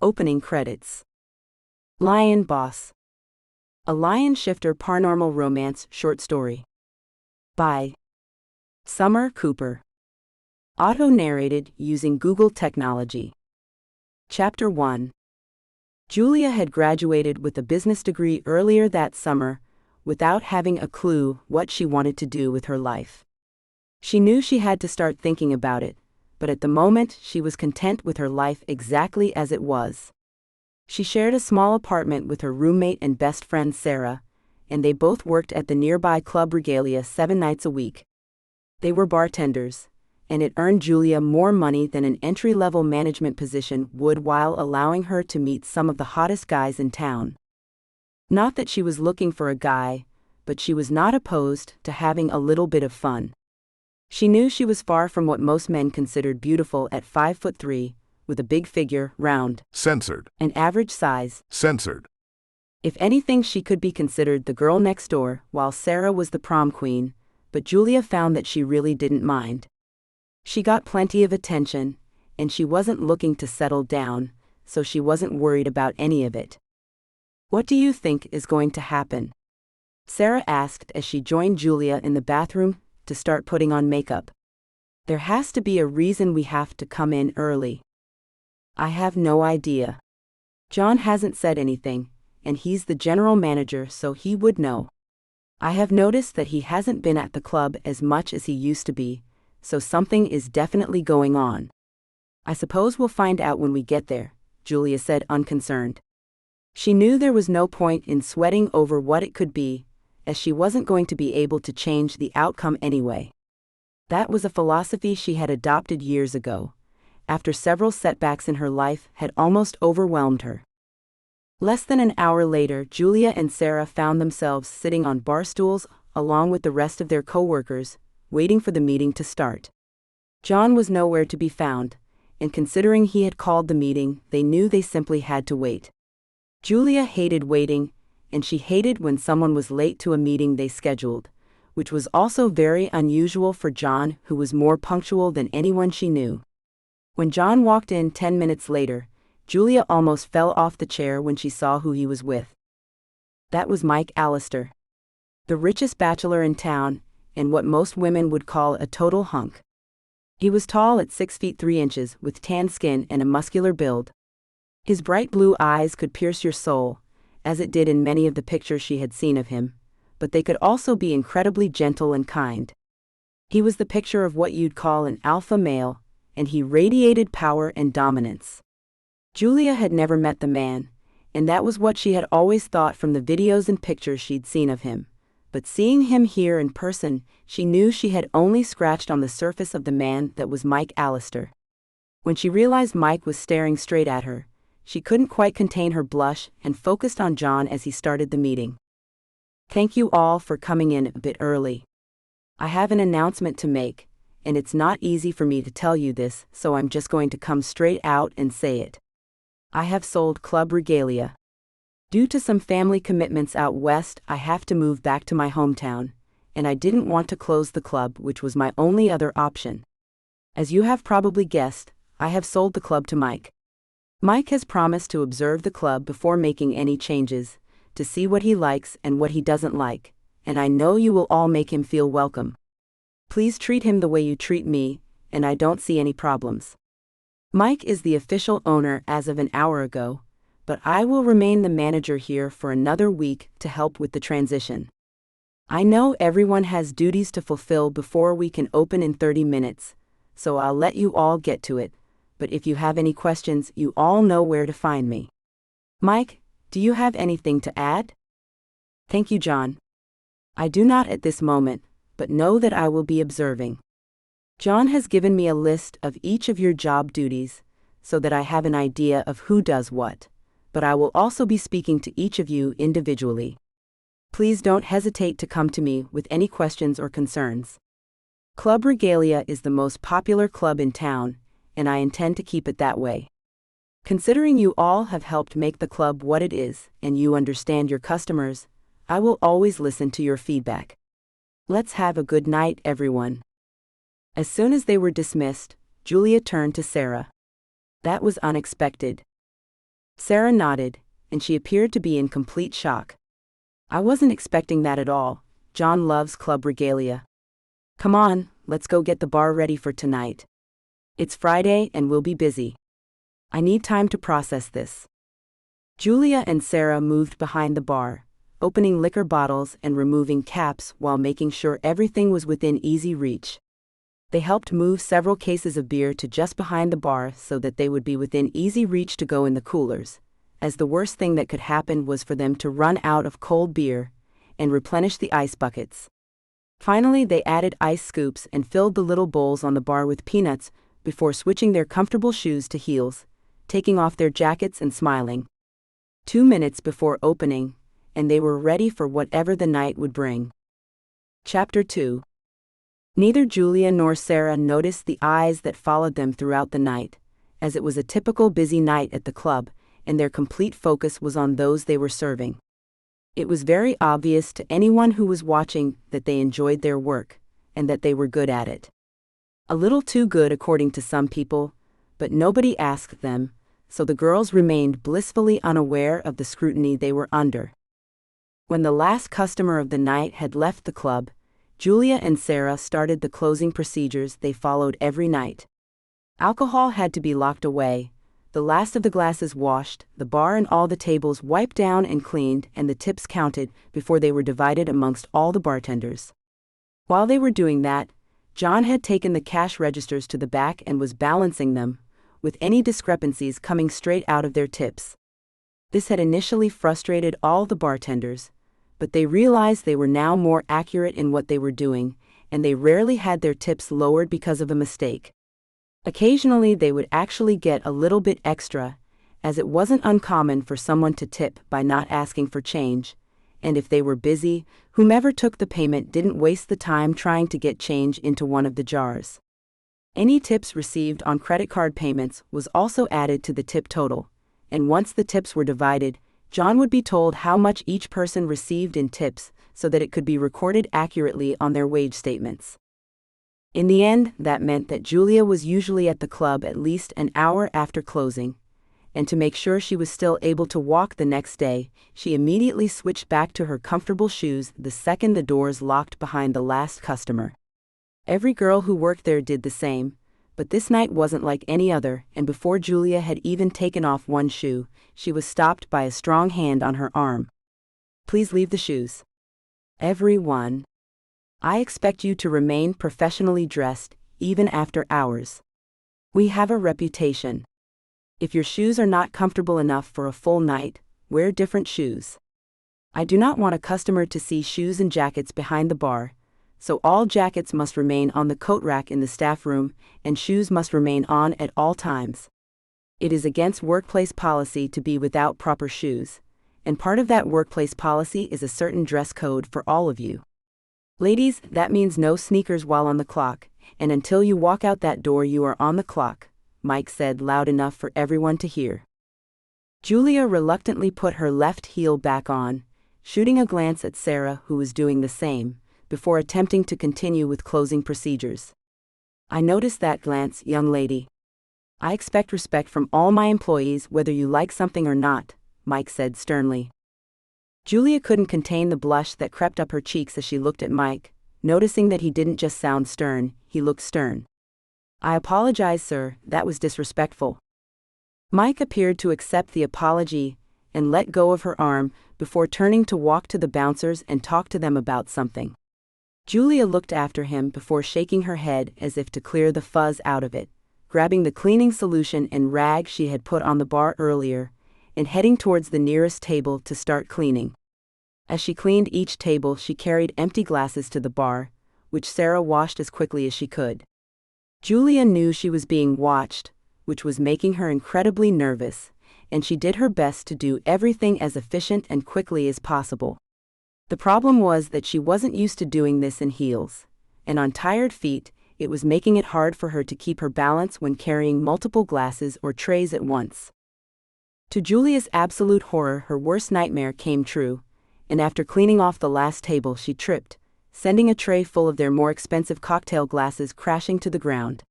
Opening credits. Lion Boss. A Lion Shifter Paranormal Romance Short Story. By Summer Cooper. Auto-narrated using Google technology. Chapter 1. Julia had graduated with a business degree earlier that summer, without having a clue what she wanted to do with her life. She knew she had to start thinking about it, but at the moment she was content with her life exactly as it was. She shared a small apartment with her roommate and best friend Sarah, and they both worked at the nearby Club Regalia 7 nights a week. They were bartenders, and it earned Julia more money than an entry-level management position would, while allowing her to meet some of the hottest guys in town. Not that she was looking for a guy, but she was not opposed to having a little bit of fun. She knew she was far from what most men considered beautiful at 5'3", with a big figure, round, censored, and average size, censored. If anything, she could be considered the girl next door, while Sarah was the prom queen, but Julia found that she really didn't mind. She got plenty of attention, and she wasn't looking to settle down, so she wasn't worried about any of it. "What do you think is going to happen?" Sarah asked as she joined Julia in the bathroom to start putting on makeup. "There has to be a reason we have to come in early." "I have no idea. John hasn't said anything, and he's the general manager, so he would know. I have noticed that he hasn't been at the club as much as he used to be, so something is definitely going on. I suppose we'll find out when we get there," Julia said, unconcerned. She knew there was no point in sweating over what it could be, as she wasn't going to be able to change the outcome anyway. That was a philosophy she had adopted years ago, after several setbacks in her life had almost overwhelmed her. Less than an hour later, Julia and Sarah found themselves sitting on bar stools along with the rest of their co-workers, waiting for the meeting to start. John was nowhere to be found, and considering he had called the meeting, they knew they simply had to wait. Julia hated waiting, and she hated when someone was late to a meeting they scheduled, which was also very unusual for John, who was more punctual than anyone she knew. When John walked in 10 minutes later, Julia almost fell off the chair when she saw who he was with. That was Mike Allister, the richest bachelor in town, and what most women would call a total hunk. He was tall at 6 feet 3 inches, with tan skin and a muscular build. His bright blue eyes could pierce your soul, as it did in many of the pictures she had seen of him, but they could also be incredibly gentle and kind. He was the picture of what you'd call an alpha male, and he radiated power and dominance. Julia had never met the man, and that was what she had always thought from the videos and pictures she'd seen of him. But seeing him here in person, she knew she had only scratched on the surface of the man that was Mike Allister. When she realized Mike was staring straight at her, she couldn't quite contain her blush and focused on John as he started the meeting. "Thank you all for coming in a bit early. I have an announcement to make, and it's not easy for me to tell you this, so I'm just going to come straight out and say it. I have sold Club Regalia. Due to some family commitments out west, I have to move back to my hometown, and I didn't want to close the club, which was my only other option. As you have probably guessed, I have sold the club to Mike. Mike has promised to observe the club before making any changes, to see what he likes and what he doesn't like, and I know you will all make him feel welcome. Please treat him the way you treat me, and I don't see any problems. Mike is the official owner as of an hour ago, but I will remain the manager here for another week to help with the transition. I know everyone has duties to fulfill before we can open in 30 minutes, so I'll let you all get to it, but if you have any questions, you all know where to find me. Mike, do you have anything to add?" "Thank you, John. I do not at this moment, but know that I will be observing. John has given me a list of each of your job duties, so that I have an idea of who does what, but I will also be speaking to each of you individually. Please don't hesitate to come to me with any questions or concerns. Club Regalia is the most popular club in town, and I intend to keep it that way. Considering you all have helped make the club what it is, and you understand your customers, I will always listen to your feedback. Let's have a good night, everyone." As soon as they were dismissed, Julia turned to Sarah. "That was unexpected. Sarah nodded, and she appeared to be in complete shock. I wasn't expecting that at all. John loves club regalia. Come on, let's go get the bar ready for tonight. It's Friday and we'll be busy. I need time to process this. Julia and Sarah moved behind the bar, opening liquor bottles and removing caps while making sure everything was within easy reach. They helped move several cases of beer to just behind the bar so that they would be within easy reach to go in the coolers, as the worst thing that could happen was for them to run out of cold beer and replenish the ice buckets. Finally, they added ice scoops and filled the little bowls on the bar with peanuts before switching their comfortable shoes to heels, taking off their jackets and smiling. 2 minutes before opening, and they were ready for whatever the night would bring. Chapter 2. Neither Julia nor Sarah noticed the eyes that followed them throughout the night, as it was a typical busy night at the club, and their complete focus was on those they were serving. It was very obvious to anyone who was watching that they enjoyed their work, and that they were good at it. A little too good according to some people, but nobody asked them, so the girls remained blissfully unaware of the scrutiny they were under. When the last customer of the night had left the club, Julia and Sarah started the closing procedures they followed every night. Alcohol had to be locked away, the last of the glasses washed, the bar and all the tables wiped down and cleaned, and the tips counted before they were divided amongst all the bartenders. While they were doing that, John had taken the cash registers to the back and was balancing them, with any discrepancies coming straight out of their tips. This had initially frustrated all the bartenders, but they realized they were now more accurate in what they were doing, and they rarely had their tips lowered because of a mistake. Occasionally they would actually get a little bit extra, as it wasn't uncommon for someone to tip by not asking for change, and if they were busy, whomever took the payment didn't waste the time trying to get change into one of the jars. Any tips received on credit card payments was also added to the tip total, and once the tips were divided, John would be told how much each person received in tips so that it could be recorded accurately on their wage statements. In the end, that meant that Julia was usually at the club at least an hour after closing, and to make sure she was still able to walk the next day, she immediately switched back to her comfortable shoes the second the doors locked behind the last customer. Every girl who worked there did the same, but this night wasn't like any other, and before Julia had even taken off one shoe, she was stopped by a strong hand on her arm. Please leave the shoes. Everyone. I expect you to remain professionally dressed, even after hours. We have a reputation. If your shoes are not comfortable enough for a full night, wear different shoes. I do not want a customer to see shoes and jackets behind the bar, so all jackets must remain on the coat rack in the staff room, and shoes must remain on at all times. It is against workplace policy to be without proper shoes, and part of that workplace policy is a certain dress code for all of you. Ladies, that means no sneakers while on the clock, and until you walk out that door you are on the clock, Mike said loud enough for everyone to hear. Julia reluctantly put her left heel back on, shooting a glance at Sarah who was doing the same, before attempting to continue with closing procedures. I noticed that glance, young lady. I expect respect from all my employees whether you like something or not, Mike said sternly. Julia couldn't contain the blush that crept up her cheeks as she looked at Mike, noticing that he didn't just sound stern, he looked stern. I apologize, sir, that was disrespectful. Mike appeared to accept the apology and let go of her arm before turning to walk to the bouncers and talk to them about something. Julia looked after him before shaking her head as if to clear the fuzz out of it, grabbing the cleaning solution and rag she had put on the bar earlier, and heading towards the nearest table to start cleaning. As she cleaned each table, she carried empty glasses to the bar, which Sarah washed as quickly as she could. Julia knew she was being watched, which was making her incredibly nervous, and she did her best to do everything as efficient and quickly as possible. The problem was that she wasn't used to doing this in heels, and on tired feet, it was making it hard for her to keep her balance when carrying multiple glasses or trays at once. To Julia's absolute horror, her worst nightmare came true, and after cleaning off the last table she tripped, sending a tray full of their more expensive cocktail glasses crashing to the ground.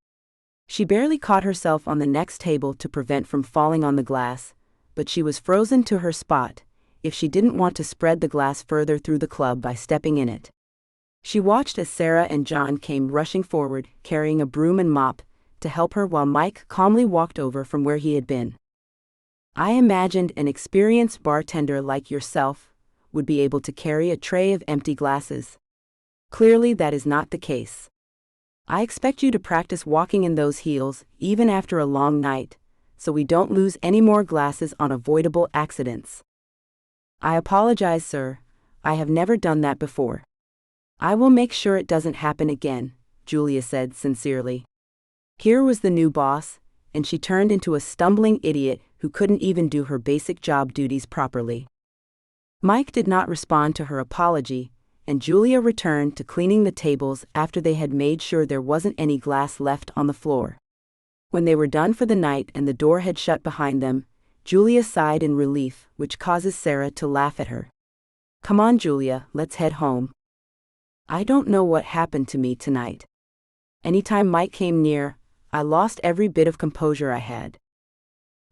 She barely caught herself on the next table to prevent from falling on the glass, but she was frozen to her spot if she didn't want to spread the glass further through the club by stepping in it. She watched as Sarah and John came rushing forward, carrying a broom and mop, to help her while Mike calmly walked over from where he had been. I imagined an experienced bartender like yourself would be able to carry a tray of empty glasses. Clearly that is not the case. I expect you to practice walking in those heels even after a long night, so we don't lose any more glasses on avoidable accidents. I apologize, sir. I have never done that before. I will make sure it doesn't happen again, Julia said sincerely. Here was the new boss, and she turned into a stumbling idiot who couldn't even do her basic job duties properly. Mike did not respond to her apology, and Julia returned to cleaning the tables after they had made sure there wasn't any glass left on the floor. When they were done for the night and the door had shut behind them, Julia sighed in relief, which causes Sarah to laugh at her. Come on, Julia, let's head home. I don't know what happened to me tonight. Anytime Mike came near, I lost every bit of composure I had.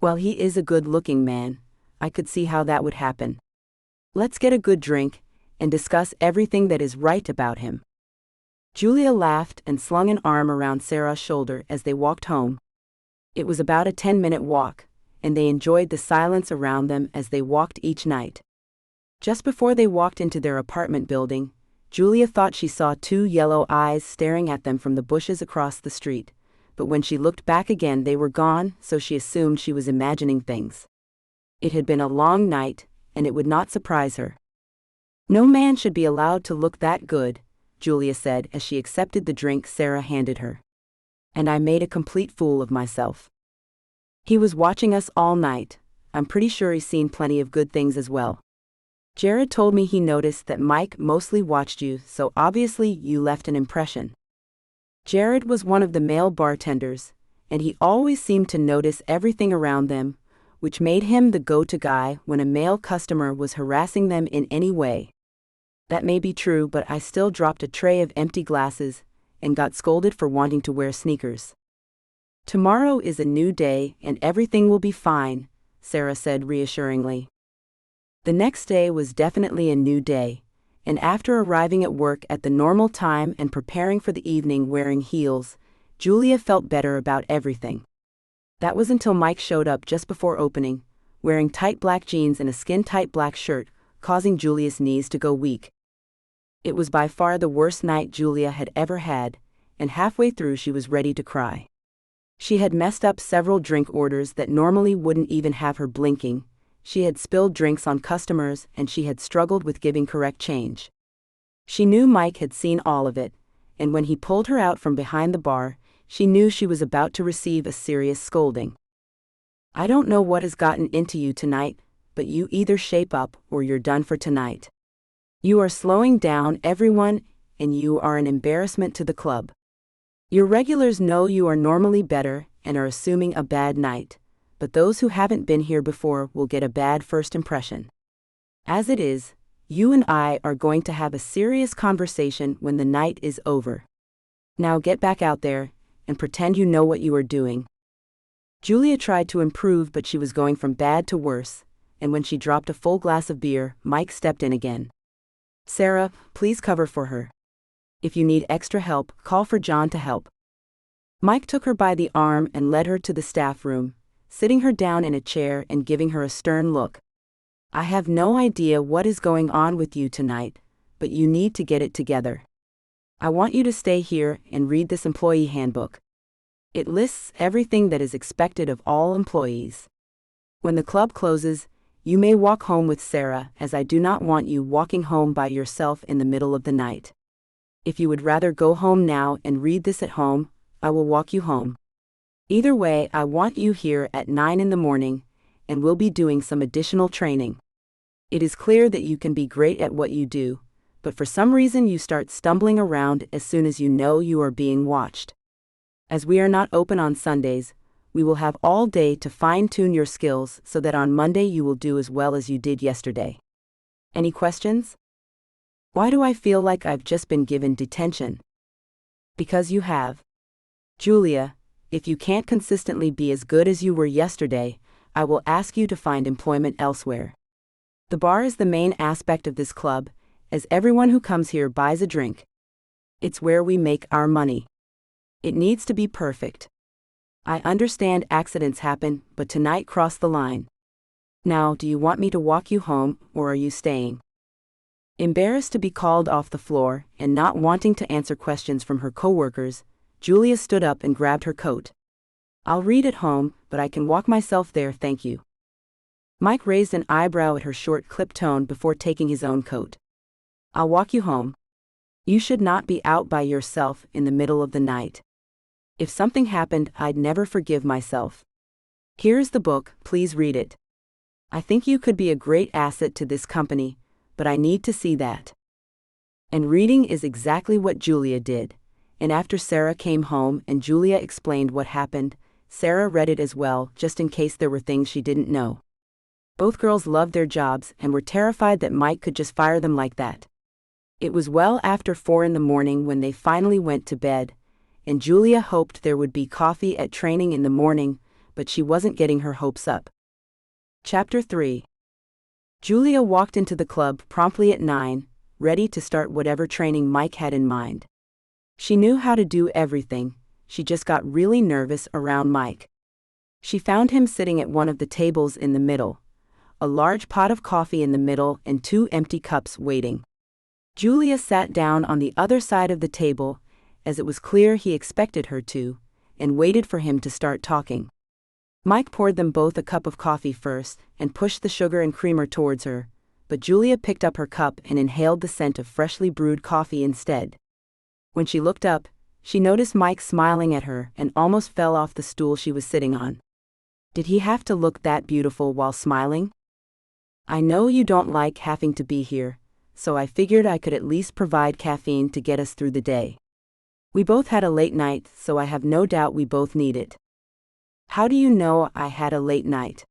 Well, he is a good-looking man. I could see how that would happen. Let's get a good drink and discuss everything that is right about him. Julia laughed and slung an arm around Sarah's shoulder as they walked home. It was about a 10-minute walk, and they enjoyed the silence around them as they walked each night. Just before they walked into their apartment building, Julia thought she saw two yellow eyes staring at them from the bushes across the street, but when she looked back again they were gone, so she assumed she was imagining things. It had been a long night, and it would not surprise her. No man should be allowed to look that good, Julia said as she accepted the drink Sarah handed her. And I made a complete fool of myself. He was watching us all night. I'm pretty sure he's seen plenty of good things as well. Jared told me he noticed that Mike mostly watched you, so obviously you left an impression. Jared was one of the male bartenders, and he always seemed to notice everything around them, which made him the go-to guy when a male customer was harassing them in any way. That may be true, but I still dropped a tray of empty glasses and got scolded for wanting to wear sneakers. Tomorrow is a new day and everything will be fine, Sarah said reassuringly. The next day was definitely a new day, and after arriving at work at the normal time and preparing for the evening wearing heels, Julia felt better about everything. That was until Mike showed up just before opening, wearing tight black jeans and a skin-tight black shirt, causing Julia's knees to go weak. It was by far the worst night Julia had ever had, and halfway through she was ready to cry. She had messed up several drink orders that normally wouldn't even have her blinking. She had spilled drinks on customers and she had struggled with giving correct change. She knew Mike had seen all of it, and when he pulled her out from behind the bar, she knew she was about to receive a serious scolding. I don't know what has gotten into you tonight, but you either shape up or you're done for tonight. You are slowing down everyone, and you are an embarrassment to the club. Your regulars know you are normally better and are assuming a bad night, but those who haven't been here before will get a bad first impression. As it is, you and I are going to have a serious conversation when the night is over. Now get back out there and pretend you know what you are doing. Julia tried to improve, but she was going from bad to worse, and when she dropped a full glass of beer, Mike stepped in again. Sarah, please cover for her. If you need extra help, call for John to help. Mike took her by the arm and led her to the staff room, sitting her down in a chair and giving her a stern look. I have no idea what is going on with you tonight, but you need to get it together. I want you to stay here and read this employee handbook. It lists everything that is expected of all employees. When the club closes, you may walk home with Sarah, as I do not want you walking home by yourself in the middle of the night. If you would rather go home now and read this at home, I will walk you home. Either way, I want you here at 9 in the morning, and we'll be doing some additional training. It is clear that you can be great at what you do, but for some reason you start stumbling around as soon as you know you are being watched. As we are not open on Sundays, we will have all day to fine-tune your skills so that on Monday you will do as well as you did yesterday. Any questions? Why do I feel like I've just been given detention? Because you have. Julia, if you can't consistently be as good as you were yesterday, I will ask you to find employment elsewhere. The bar is the main aspect of this club, as everyone who comes here buys a drink. It's where we make our money. It needs to be perfect. I understand accidents happen, but tonight crossed the line. Now, do you want me to walk you home, or are you staying? Embarrassed to be called off the floor and not wanting to answer questions from her coworkers, Julia stood up and grabbed her coat. I'll read at home, but I can walk myself there, thank you. Mike raised an eyebrow at her short clipped tone before taking his own coat. I'll walk you home. You should not be out by yourself in the middle of the night. If something happened, I'd never forgive myself. Here's the book, please read it. I think you could be a great asset to this company, but I need to see that. And reading is exactly what Julia did, and after Sarah came home and Julia explained what happened, Sarah read it as well, just in case there were things she didn't know. Both girls loved their jobs and were terrified that Mike could just fire them like that. It was well after 4 a.m. when they finally went to bed, and Julia hoped there would be coffee at training in the morning, but she wasn't getting her hopes up. Chapter 3. Julia walked into the club promptly at 9, ready to start whatever training Mike had in mind. She knew how to do everything, she just got really nervous around Mike. She found him sitting at one of the tables in the middle, a large pot of coffee in the middle and 2 empty cups waiting. Julia sat down on the other side of the table, as it was clear he expected her to, and waited for him to start talking. Mike poured them both a cup of coffee first and pushed the sugar and creamer towards her, but Julia picked up her cup and inhaled the scent of freshly brewed coffee instead. When she looked up, she noticed Mike smiling at her and almost fell off the stool she was sitting on. Did he have to look that beautiful while smiling? I know you don't like having to be here, so I figured I could at least provide caffeine to get us through the day. We both had a late night, so I have no doubt we both need it. How do you know I had a late night?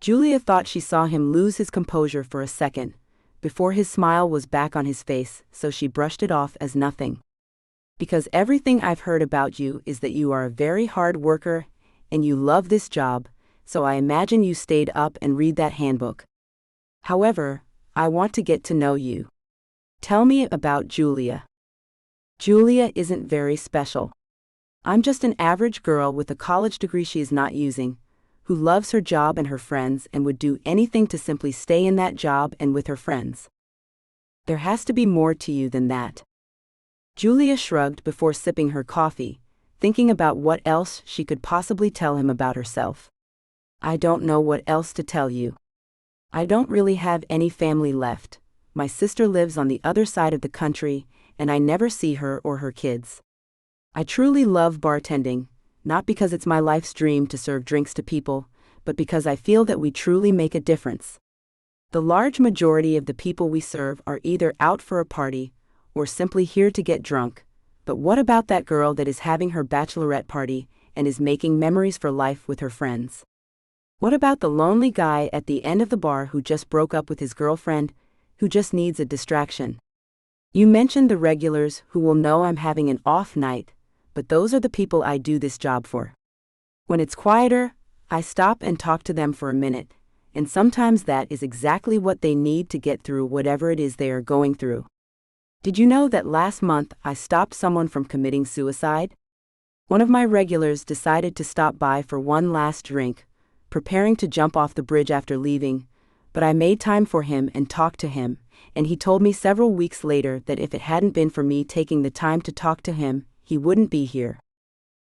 Julia thought she saw him lose his composure for a second, before his smile was back on his face, so she brushed it off as nothing. Because everything I've heard about you is that you are a very hard worker, and you love this job, so I imagine you stayed up and read that handbook. However, I want to get to know you. Tell me about Julia. Julia isn't very special. I'm just an average girl with a college degree she is not using, who loves her job and her friends and would do anything to simply stay in that job and with her friends. There has to be more to you than that. Julia shrugged before sipping her coffee, thinking about what else she could possibly tell him about herself. I don't know what else to tell you. I don't really have any family left. My sister lives on the other side of the country, and I never see her or her kids. I truly love bartending, not because it's my life's dream to serve drinks to people, but because I feel that we truly make a difference. The large majority of the people we serve are either out for a party, or simply here to get drunk, but what about that girl that is having her bachelorette party and is making memories for life with her friends? What about the lonely guy at the end of the bar who just broke up with his girlfriend, who just needs a distraction? You mentioned the regulars who will know I'm having an off night, but those are the people I do this job for. When it's quieter, I stop and talk to them for a minute, and sometimes that is exactly what they need to get through whatever it is they are going through. Did you know that last month I stopped someone from committing suicide? One of my regulars decided to stop by for one last drink, preparing to jump off the bridge after leaving, but I made time for him and talked to him, and he told me several weeks later that if it hadn't been for me taking the time to talk to him, he wouldn't be here.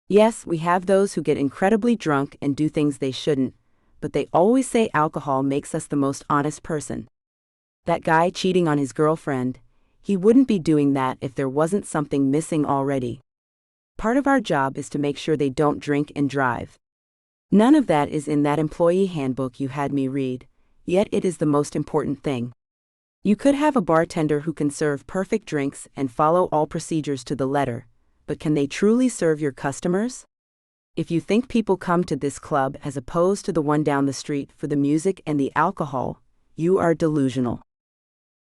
Yes, we have those who get incredibly drunk and do things they shouldn't, but they always say alcohol makes us the most honest person. That guy cheating on his girlfriend, he wouldn't be doing that if there wasn't something missing already. Part of our job is to make sure they don't drink and drive. None of that is in that employee handbook you had me read, yet it is the most important thing. You could have a bartender who can serve perfect drinks and follow all procedures to the letter, but can they truly serve your customers? If you think people come to this club as opposed to the one down the street for the music and the alcohol, you are delusional.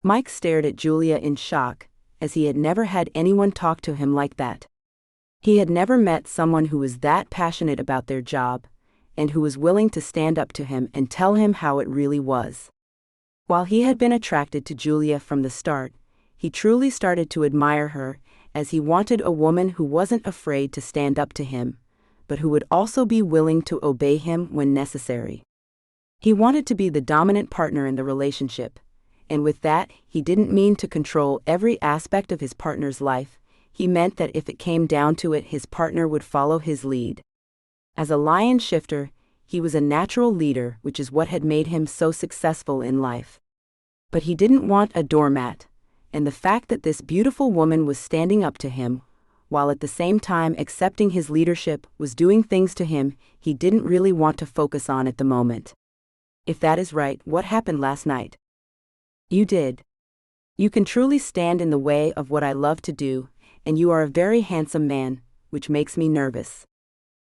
Mike stared at Julia in shock, as he had never had anyone talk to him like that. He had never met someone who was that passionate about their job, and who was willing to stand up to him and tell him how it really was. While he had been attracted to Julia from the start, he truly started to admire her, as he wanted a woman who wasn't afraid to stand up to him, but who would also be willing to obey him when necessary. He wanted to be the dominant partner in the relationship, and with that, he didn't mean to control every aspect of his partner's life. He meant that if it came down to it, his partner would follow his lead. As a lion shifter, he was a natural leader, which is what had made him so successful in life. But he didn't want a doormat, and the fact that this beautiful woman was standing up to him, while at the same time accepting his leadership, was doing things to him he didn't really want to focus on at the moment. If that is right, what happened last night? You did. You can truly stand in the way of what I love to do, and you are a very handsome man, which makes me nervous.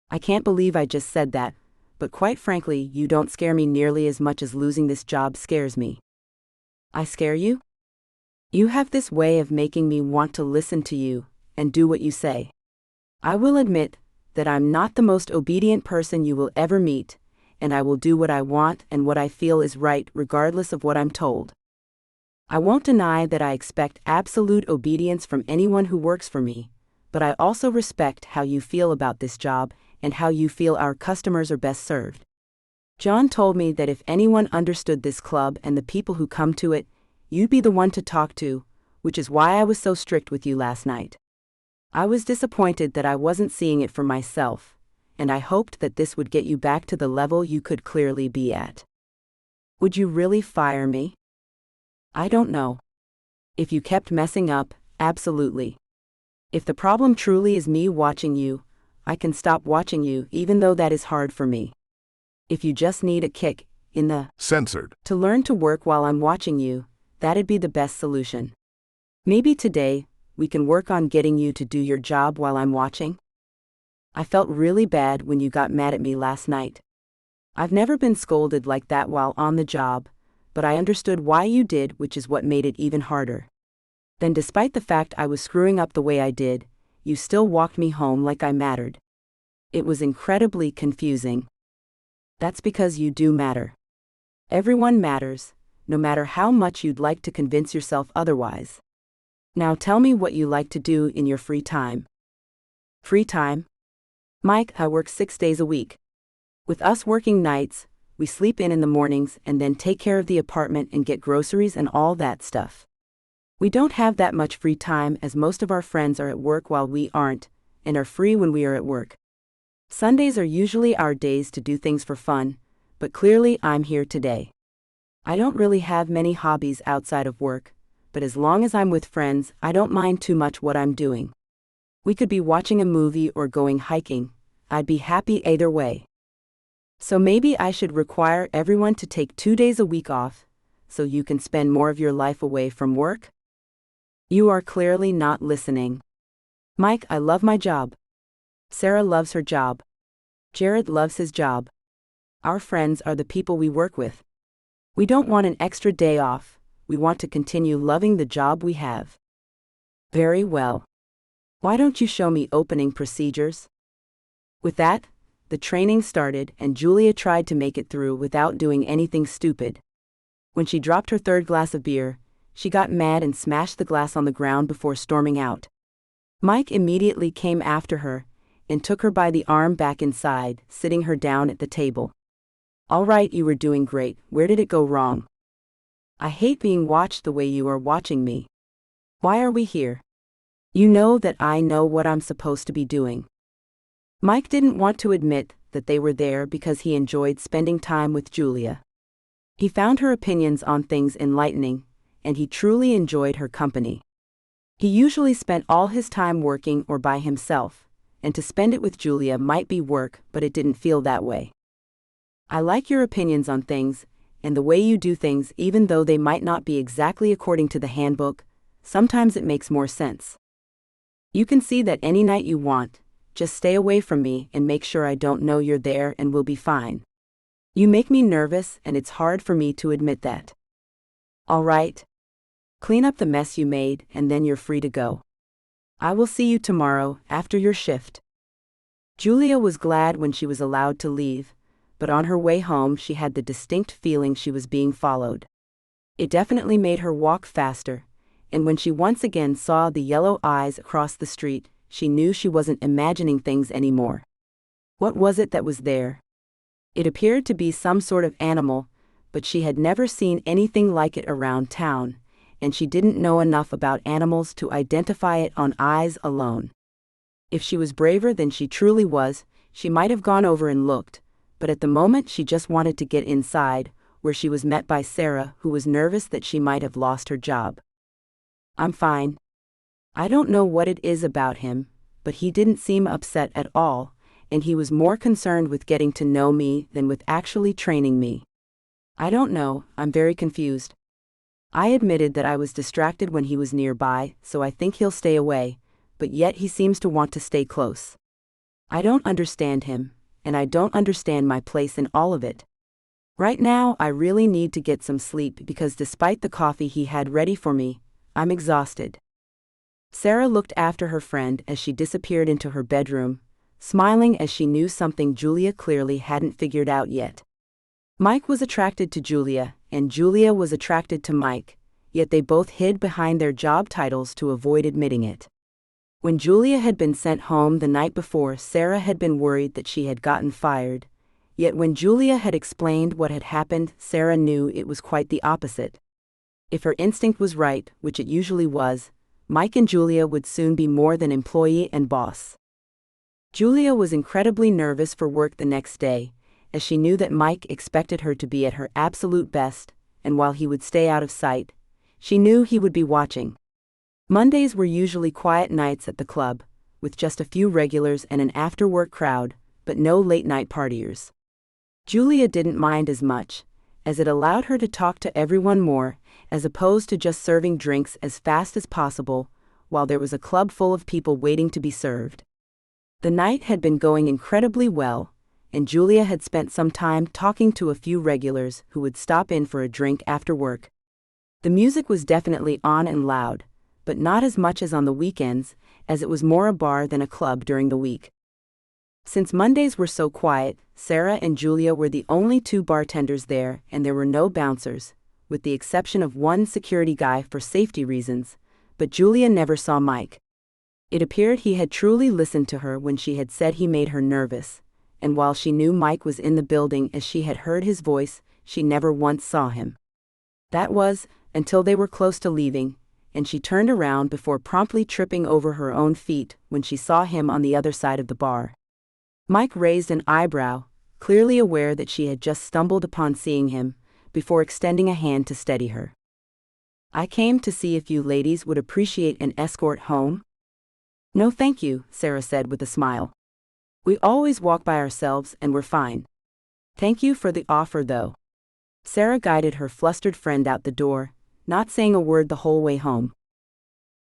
I can't believe I just said that, but quite frankly, you don't scare me nearly as much as losing this job scares me. I scare you? You have this way of making me want to listen to you and do what you say. I will admit that I'm not the most obedient person you will ever meet, and I will do what I want and what I feel is right regardless of what I'm told. I won't deny that I expect absolute obedience from anyone who works for me, but I also respect how you feel about this job and how you feel our customers are best served. John told me that if anyone understood this club and the people who come to it, you'd be the one to talk to, which is why I was so strict with you last night. I was disappointed that I wasn't seeing it for myself, and I hoped that this would get you back to the level you could clearly be at. Would you really fire me? I don't know. If you kept messing up, absolutely. If the problem truly is me watching you, I can stop watching you, even though that is hard for me. If you just need a kick in the censored to learn to work while I'm watching you, that'd be the best solution. Maybe today, we can work on getting you to do your job while I'm watching. I felt really bad when you got mad at me last night. I've never been scolded like that while on the job, but I understood why you did, which is what made it even harder. Then, despite the fact I was screwing up the way I did, you still walked me home like I mattered. It was incredibly confusing. That's because you do matter. Everyone matters, no matter how much you'd like to convince yourself otherwise. Now tell me what you like to do in your free time. Free time? Mike, I work 6 days a week. With us working nights, we sleep in the mornings and then take care of the apartment and get groceries and all that stuff. We don't have that much free time, as most of our friends are at work while we aren't, and are free when we are at work. Sundays are usually our days to do things for fun, but clearly I'm here today. I don't really have many hobbies outside of work, but as long as I'm with friends, I don't mind too much what I'm doing. We could be watching a movie or going hiking. I'd be happy either way. So maybe I should require everyone to take 2 days a week off, so you can spend more of your life away from work? You are clearly not listening. Mike, I love my job. Sarah loves her job. Jared loves his job. Our friends are the people we work with. We don't want an extra day off. We want to continue loving the job we have. Very well. Why don't you show me opening procedures? With that, the training started and Julia tried to make it through without doing anything stupid. When she dropped her third glass of beer, she got mad and smashed the glass on the ground before storming out. Mike immediately came after her and took her by the arm back inside, sitting her down at the table. All right, you were doing great. Where did it go wrong? I hate being watched the way you are watching me. Why are we here? You know that I know what I'm supposed to be doing. Mike didn't want to admit that they were there because he enjoyed spending time with Julia. He found her opinions on things enlightening, and he truly enjoyed her company. He usually spent all his time working or by himself, and to spend it with Julia might be work, but it didn't feel that way. I like your opinions on things, and the way you do things, even though they might not be exactly according to the handbook. Sometimes it makes more sense. You can see that any night you want. Just stay away from me and make sure I don't know you're there, and we'll be fine. You make me nervous, and it's hard for me to admit that. All right. Clean up the mess you made, and then you're free to go. I will see you tomorrow, after your shift. Julia was glad when she was allowed to leave, but on her way home she had the distinct feeling she was being followed. It definitely made her walk faster, and when she once again saw the yellow eyes across the street, she knew she wasn't imagining things anymore. What was it that was there? It appeared to be some sort of animal, but she had never seen anything like it around town, and she didn't know enough about animals to identify it on eyes alone. If she was braver than she truly was, she might have gone over and looked, but at the moment she just wanted to get inside, where she was met by Sarah, who was nervous that she might have lost her job. "I'm fine. I don't know what it is about him, but he didn't seem upset at all, and he was more concerned with getting to know me than with actually training me. I don't know, I'm very confused. I admitted that I was distracted when he was nearby, so I think he'll stay away, but yet he seems to want to stay close. I don't understand him, and I don't understand my place in all of it. Right now I really need to get some sleep because despite the coffee he had ready for me, I'm exhausted." Sarah looked after her friend as she disappeared into her bedroom, smiling as she knew something Julia clearly hadn't figured out yet. Mike was attracted to Julia, and Julia was attracted to Mike, yet they both hid behind their job titles to avoid admitting it. When Julia had been sent home the night before, Sarah had been worried that she had gotten fired, yet when Julia had explained what had happened, Sarah knew it was quite the opposite. If her instinct was right, which it usually was, Mike and Julia would soon be more than employee and boss. Julia was incredibly nervous for work the next day, as she knew that Mike expected her to be at her absolute best, and while he would stay out of sight, she knew he would be watching. Mondays were usually quiet nights at the club, with just a few regulars and an after-work crowd, but no late-night partiers. Julia didn't mind as much, as it allowed her to talk to everyone more, as opposed to just serving drinks as fast as possible, while there was a club full of people waiting to be served. The night had been going incredibly well, and Julia had spent some time talking to a few regulars who would stop in for a drink after work. The music was definitely on and loud, but not as much as on the weekends, as it was more a bar than a club during the week. Since Mondays were so quiet, Sarah and Julia were the only two bartenders there, and there were no bouncers, with the exception of one security guy for safety reasons, but Julia never saw Mike. It appeared he had truly listened to her when she had said he made her nervous, and while she knew Mike was in the building as she had heard his voice, she never once saw him. That was, until they were close to leaving, and she turned around before promptly tripping over her own feet when she saw him on the other side of the bar. Mike raised an eyebrow, clearly aware that she had just stumbled upon seeing him, before extending a hand to steady her. "I came to see if you ladies would appreciate an escort home?" "No thank you," Sarah said with a smile. "We always walk by ourselves and we're fine. Thank you for the offer though." Sarah guided her flustered friend out the door, not saying a word the whole way home.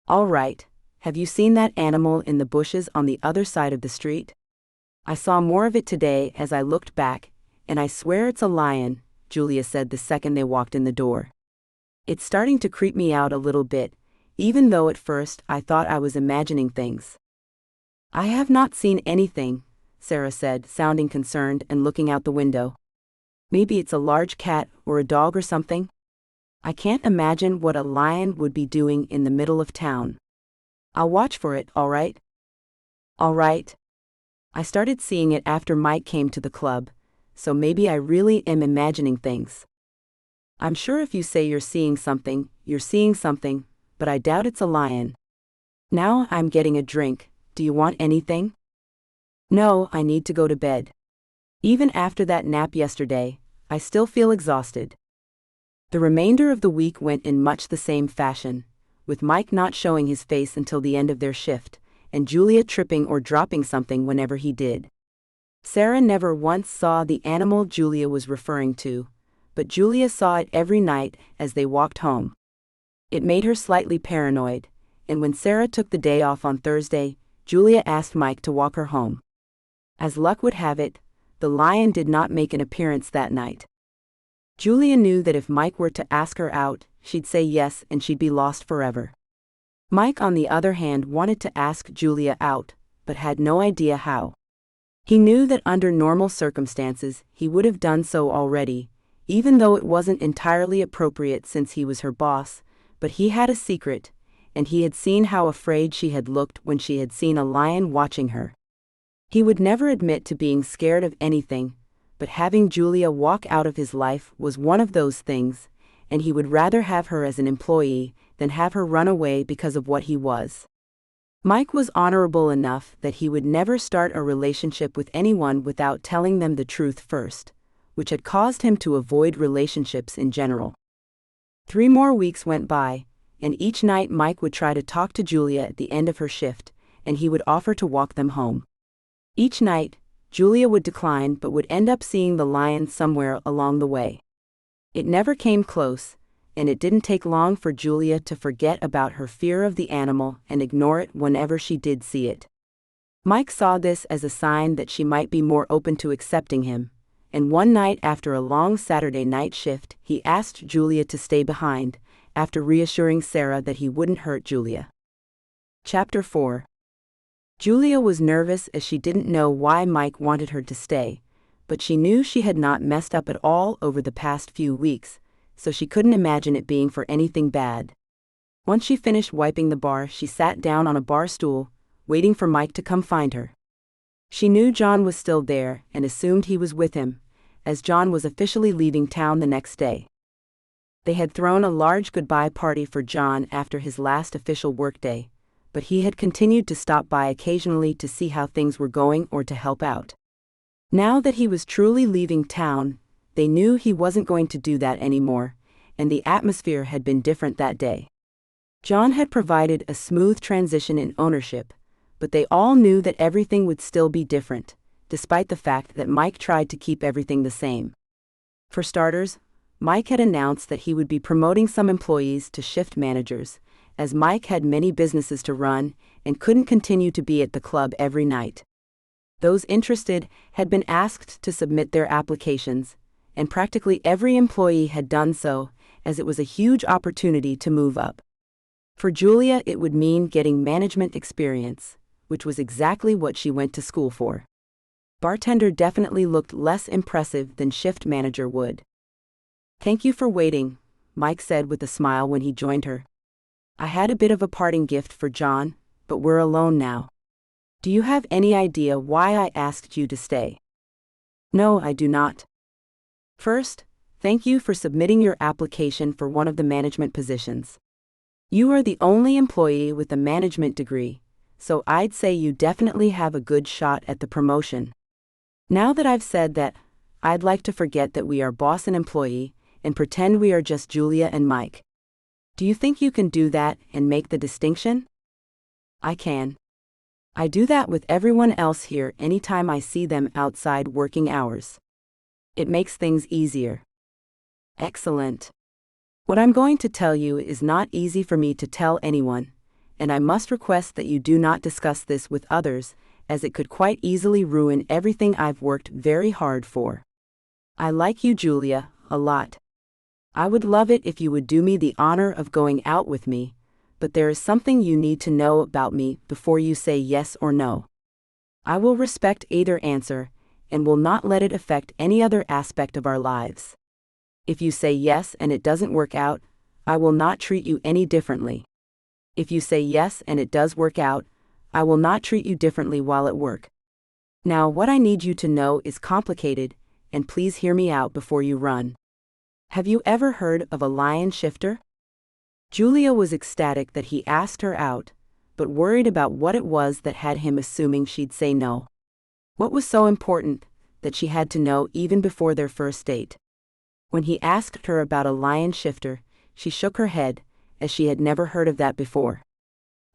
"All right, have you seen that animal in the bushes on the other side of the street? I saw more of it today as I looked back, and I swear it's a lion," Julia said the second they walked in the door. "It's starting to creep me out a little bit, even though at first I thought I was imagining things." "I have not seen anything," Sarah said, sounding concerned and looking out the window. "Maybe it's a large cat or a dog or something. I can't imagine what a lion would be doing in the middle of town. I'll watch for it, all right?" "All right. I started seeing it after Mike came to the club, so maybe I really am imagining things. I'm sure if you say you're seeing something, but I doubt it's a lion. Now I'm getting a drink, do you want anything?" "No, I need to go to bed. Even after that nap yesterday, I still feel exhausted." The remainder of the week went in much the same fashion, with Mike not showing his face until the end of their shift, and Julia tripping or dropping something whenever he did. Sarah never once saw the animal Julia was referring to, but Julia saw it every night as they walked home. It made her slightly paranoid, and when Sarah took the day off on Thursday, Julia asked Mike to walk her home. As luck would have it, the lion did not make an appearance that night. Julia knew that if Mike were to ask her out, she'd say yes and she'd be lost forever. Mike, on the other hand, wanted to ask Julia out, but had no idea how. He knew that under normal circumstances he would have done so already, even though it wasn't entirely appropriate since he was her boss, but he had a secret, and he had seen how afraid she had looked when she had seen a lion watching her. He would never admit to being scared of anything, but having Julia walk out of his life was one of those things, and he would rather have her as an employee than have her run away because of what he was. Mike was honorable enough that he would never start a relationship with anyone without telling them the truth first, which had caused him to avoid relationships in general. 3 more weeks went by, and each night Mike would try to talk to Julia at the end of her shift, and he would offer to walk them home. Each night, Julia would decline but would end up seeing the lion somewhere along the way. It never came close, and it didn't take long for Julia to forget about her fear of the animal and ignore it whenever she did see it. Mike saw this as a sign that she might be more open to accepting him, and one night after a long Saturday night shift, he asked Julia to stay behind, after reassuring Sarah that he wouldn't hurt Julia. Chapter 4. Julia was nervous as she didn't know why Mike wanted her to stay, but she knew she had not messed up at all over the past few weeks, so she couldn't imagine it being for anything bad. Once she finished wiping the bar, she sat down on a bar stool, waiting for Mike to come find her. She knew John was still there and assumed he was with him, as John was officially leaving town the next day. They had thrown a large goodbye party for John after his last official workday, but he had continued to stop by occasionally to see how things were going or to help out. Now that he was truly leaving town, they knew he wasn't going to do that anymore, and the atmosphere had been different that day. John had provided a smooth transition in ownership, but they all knew that everything would still be different, despite the fact that Mike tried to keep everything the same. For starters, Mike had announced that he would be promoting some employees to shift managers, as Mike had many businesses to run and couldn't continue to be at the club every night. Those interested had been asked to submit their applications, and practically every employee had done so, as it was a huge opportunity to move up. For Julia, it would mean getting management experience, which was exactly what she went to school for. Bartender definitely looked less impressive than shift manager would. "Thank you for waiting," Mike said with a smile when he joined her. "I had a bit of a parting gift for John, but we're alone now. Do you have any idea why I asked you to stay?" "No, I do not." "First, thank you for submitting your application for one of the management positions. You are the only employee with a management degree, so I'd say you definitely have a good shot at the promotion. Now that I've said that, I'd like to forget that we are boss and employee, and pretend we are just Julia and Mike. Do you think you can do that and make the distinction?" "I can. I do that with everyone else here anytime I see them outside working hours. It makes things easier." "Excellent. What I'm going to tell you is not easy for me to tell anyone, and I must request that you do not discuss this with others, as it could quite easily ruin everything I've worked very hard for. I like you, Julia, a lot. I would love it if you would do me the honor of going out with me, but there is something you need to know about me before you say yes or no. I will respect either answer, and will not let it affect any other aspect of our lives. If you say yes and it doesn't work out, I will not treat you any differently. If you say yes and it does work out, I will not treat you differently while at work. Now, what I need you to know is complicated, and please hear me out before you run. Have you ever heard of a lion shifter?" Julia was ecstatic that he asked her out, but worried about what it was that had him assuming she'd say no. What was so important that she had to know even before their first date? When he asked her about a lion shifter, she shook her head, as she had never heard of that before.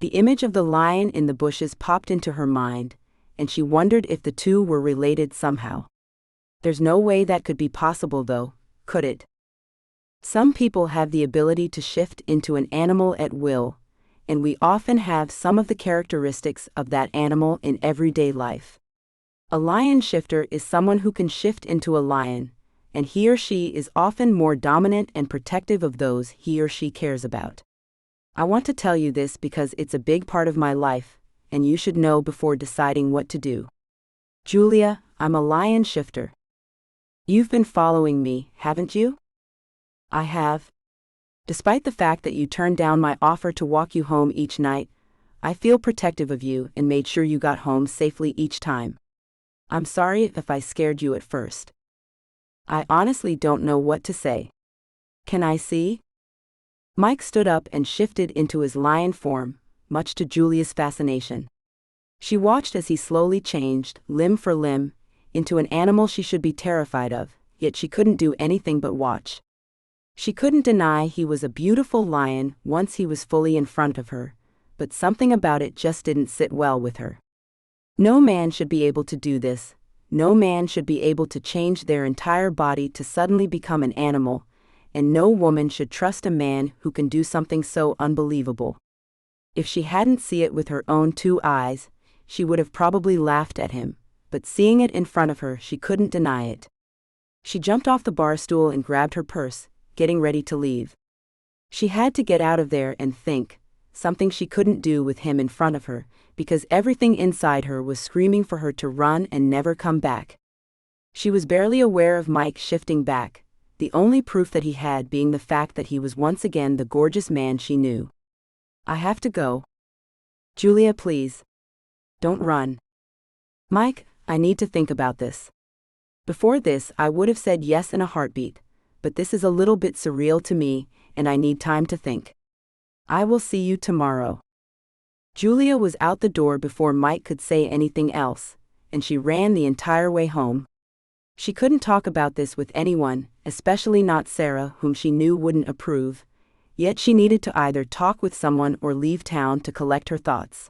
The image of the lion in the bushes popped into her mind, and she wondered if the two were related somehow. There's no way that could be possible though, could it? Some people have the ability to shift into an animal at will, and we often have some of the characteristics of that animal in everyday life. A lion shifter is someone who can shift into a lion, and he or she is often more dominant and protective of those he or she cares about. I want to tell you this because it's a big part of my life, and you should know before deciding what to do. Julia, I'm a lion shifter. You've been following me, haven't you? I have. Despite the fact that you turned down my offer to walk you home each night, I feel protective of you and made sure you got home safely each time. I'm sorry if I scared you at first. I honestly don't know what to say. Can I see? Mike stood up and shifted into his lion form, much to Julia's fascination. She watched as he slowly changed, limb for limb, into an animal she should be terrified of, yet she couldn't do anything but watch. She couldn't deny he was a beautiful lion once he was fully in front of her, but something about it just didn't sit well with her. No man should be able to do this. No man should be able to change their entire body to suddenly become an animal, and no woman should trust a man who can do something so unbelievable. If she hadn't seen it with her own two eyes, she would have probably laughed at him, but seeing it in front of her, she couldn't deny it. She jumped off the bar stool and grabbed her purse, getting ready to leave. She had to get out of there and think, something she couldn't do with him in front of her, because everything inside her was screaming for her to run and never come back. She was barely aware of Mike shifting back, the only proof that he had being the fact that he was once again the gorgeous man she knew. I have to go. Julia, please. Don't run. Mike, I need to think about this. Before this, I would have said yes in a heartbeat, but this is a little bit surreal to me, and I need time to think. I will see you tomorrow. Julia was out the door before Mike could say anything else, and she ran the entire way home. She couldn't talk about this with anyone, especially not Sarah, whom she knew wouldn't approve, yet she needed to either talk with someone or leave town to collect her thoughts.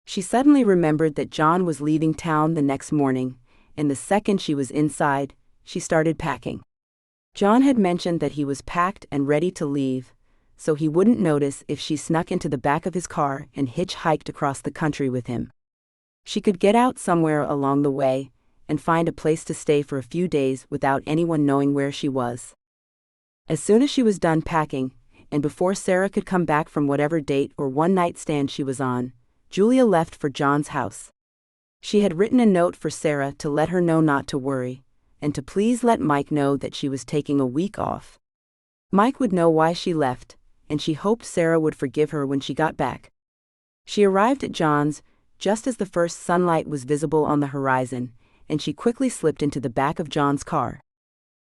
She suddenly remembered that John was leaving town the next morning, and the second she was inside, she started packing. John had mentioned that he was packed and ready to leave, so he wouldn't notice if she snuck into the back of his car and hitchhiked across the country with him. She could get out somewhere along the way and find a place to stay for a few days without anyone knowing where she was. As soon as she was done packing, and before Sarah could come back from whatever date or one-night stand she was on, Julia left for John's house. She had written a note for Sarah to let her know not to worry, and to please let Mike know that she was taking a week off. Mike would know why she left, and she hoped Sarah would forgive her when she got back. She arrived at John's just as the first sunlight was visible on the horizon, and she quickly slipped into the back of John's car.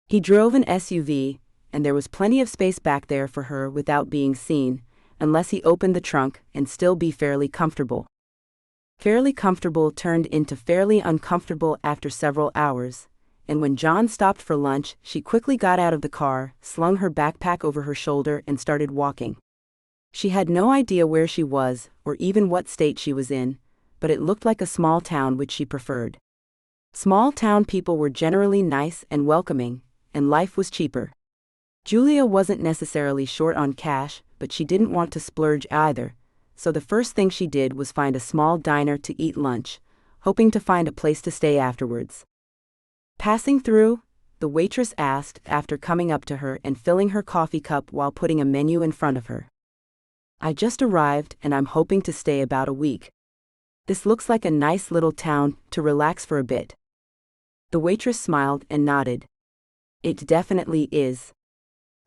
He drove an SUV, and there was plenty of space back there for her without being seen, unless he opened the trunk and still be fairly comfortable. Fairly comfortable turned into fairly uncomfortable after several hours, and when John stopped for lunch, she quickly got out of the car, slung her backpack over her shoulder and started walking. She had no idea where she was, or even what state she was in, but it looked like a small town which she preferred. Small town people were generally nice and welcoming, and life was cheaper. Julia wasn't necessarily short on cash, but she didn't want to splurge either, so the first thing she did was find a small diner to eat lunch, hoping to find a place to stay afterwards. Passing through, the waitress asked after coming up to her and filling her coffee cup while putting a menu in front of her. I just arrived and I'm hoping to stay about a week. This looks like a nice little town to relax for a bit. The waitress smiled and nodded. It definitely is.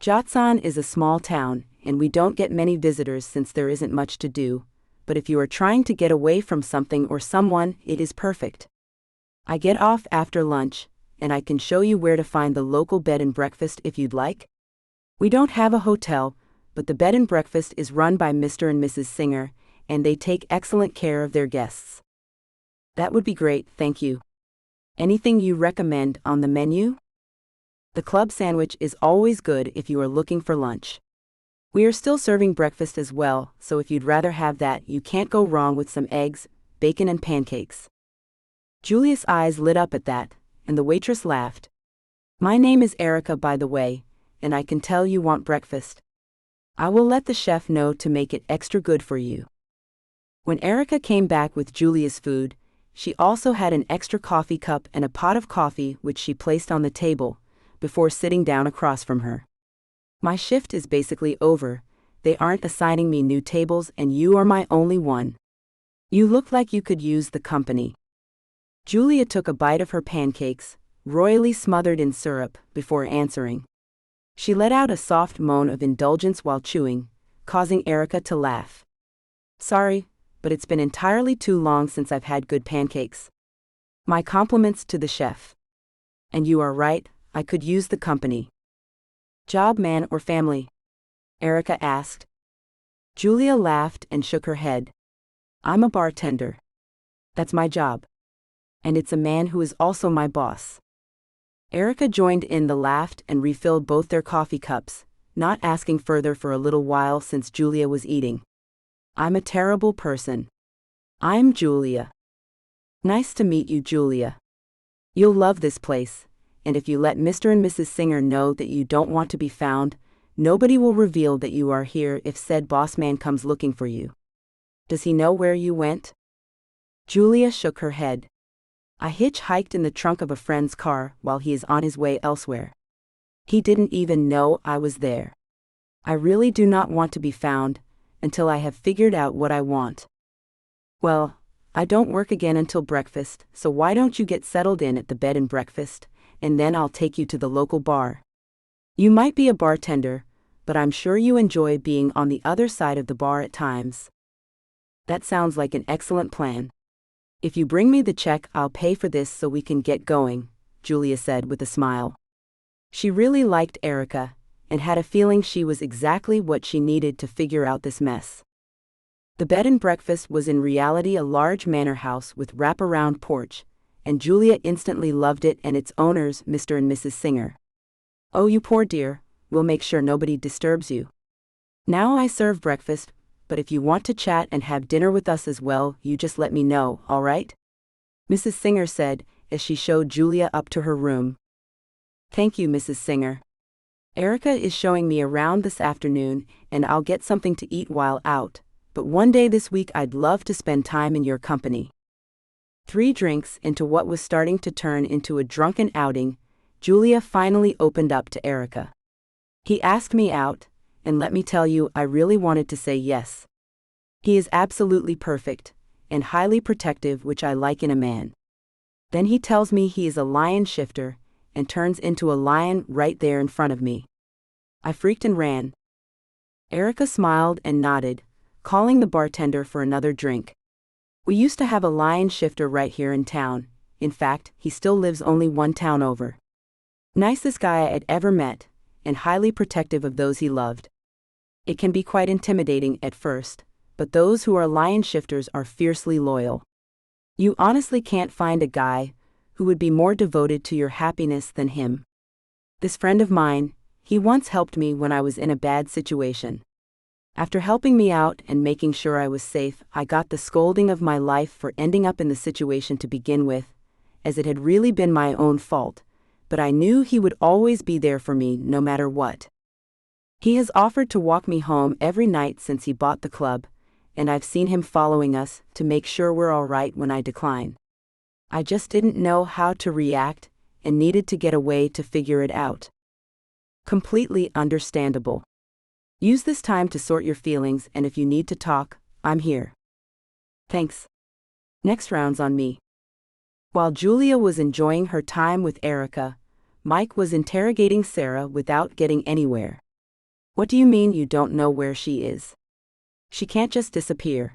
Jatsan is a small town, and we don't get many visitors since there isn't much to do, but if you are trying to get away from something or someone, it is perfect. I get off after lunch, and I can show you where to find the local bed and breakfast if you'd like. We don't have a hotel, but the bed and breakfast is run by Mr. and Mrs. Singer, and they take excellent care of their guests. That would be great, thank you. Anything you recommend on the menu? The club sandwich is always good if you are looking for lunch. We are still serving breakfast as well, so if you'd rather have that, you can't go wrong with some eggs, bacon and pancakes. Julia's eyes lit up at that, and the waitress laughed. My name is Erica, by the way, and I can tell you want breakfast. I will let the chef know to make it extra good for you. When Erica came back with Julia's food, she also had an extra coffee cup and a pot of coffee which she placed on the table, before sitting down across from her. My shift is basically over. They aren't assigning me new tables and you are my only one. You look like you could use the company. Julia took a bite of her pancakes, royally smothered in syrup, before answering. She let out a soft moan of indulgence while chewing, causing Erica to laugh. Sorry, but it's been entirely too long since I've had good pancakes. My compliments to the chef. And you are right, I could use the company. Job, man or family? Erica asked. Julia laughed and shook her head. I'm a bartender. That's my job. And it's a man who is also my boss. Erica joined in the laugh and refilled both their coffee cups, not asking further for a little while since Julia was eating. I'm a terrible person. I'm Julia. Nice to meet you, Julia. You'll love this place, and if you let Mr. and Mrs. Singer know that you don't want to be found, nobody will reveal that you are here if said boss man comes looking for you. Does he know where you went? Julia shook her head. I hitchhiked in the trunk of a friend's car while he is on his way elsewhere. He didn't even know I was there. I really do not want to be found until I have figured out what I want. Well, I don't work again until breakfast, so why don't you get settled in at the bed and breakfast, and then I'll take you to the local bar. You might be a bartender, but I'm sure you enjoy being on the other side of the bar at times. That sounds like an excellent plan. If you bring me the check, I'll pay for this so we can get going, Julia said with a smile. She really liked Erica, and had a feeling she was exactly what she needed to figure out this mess. The bed and breakfast was in reality a large manor house with wraparound porch, and Julia instantly loved it and its owners, Mr. and Mrs. Singer. Oh, you poor dear, we'll make sure nobody disturbs you. Now I serve breakfast, but if you want to chat and have dinner with us as well, you just let me know, all right? Mrs. Singer said, as she showed Julia up to her room. Thank you, Mrs. Singer. Erica is showing me around this afternoon, and I'll get something to eat while out, but one day this week I'd love to spend time in your company. 3 drinks into what was starting to turn into a drunken outing, Julia finally opened up to Erica. He asked me out, and let me tell you, I really wanted to say yes. He is absolutely perfect, and highly protective, which I like in a man. Then he tells me he is a lion shifter, and turns into a lion right there in front of me. I freaked and ran. Erica smiled and nodded, calling the bartender for another drink. We used to have a lion shifter right here in town. In fact, he still lives only 1 town over. Nicest guy I'd ever met, and highly protective of those he loved. It can be quite intimidating at first, but those who are lion shifters are fiercely loyal. You honestly can't find a guy who would be more devoted to your happiness than him. This friend of mine, he once helped me when I was in a bad situation. After helping me out and making sure I was safe, I got the scolding of my life for ending up in the situation to begin with, as it had really been my own fault, but I knew he would always be there for me no matter what. He has offered to walk me home every night since he bought the club, and I've seen him following us to make sure we're all right when I decline. I just didn't know how to react and needed to get away to figure it out. Completely understandable. Use this time to sort your feelings, and if you need to talk, I'm here. Thanks. Next round's on me. While Julia was enjoying her time with Erica, Mike was interrogating Sarah without getting anywhere. What do you mean you don't know where she is? She can't just disappear.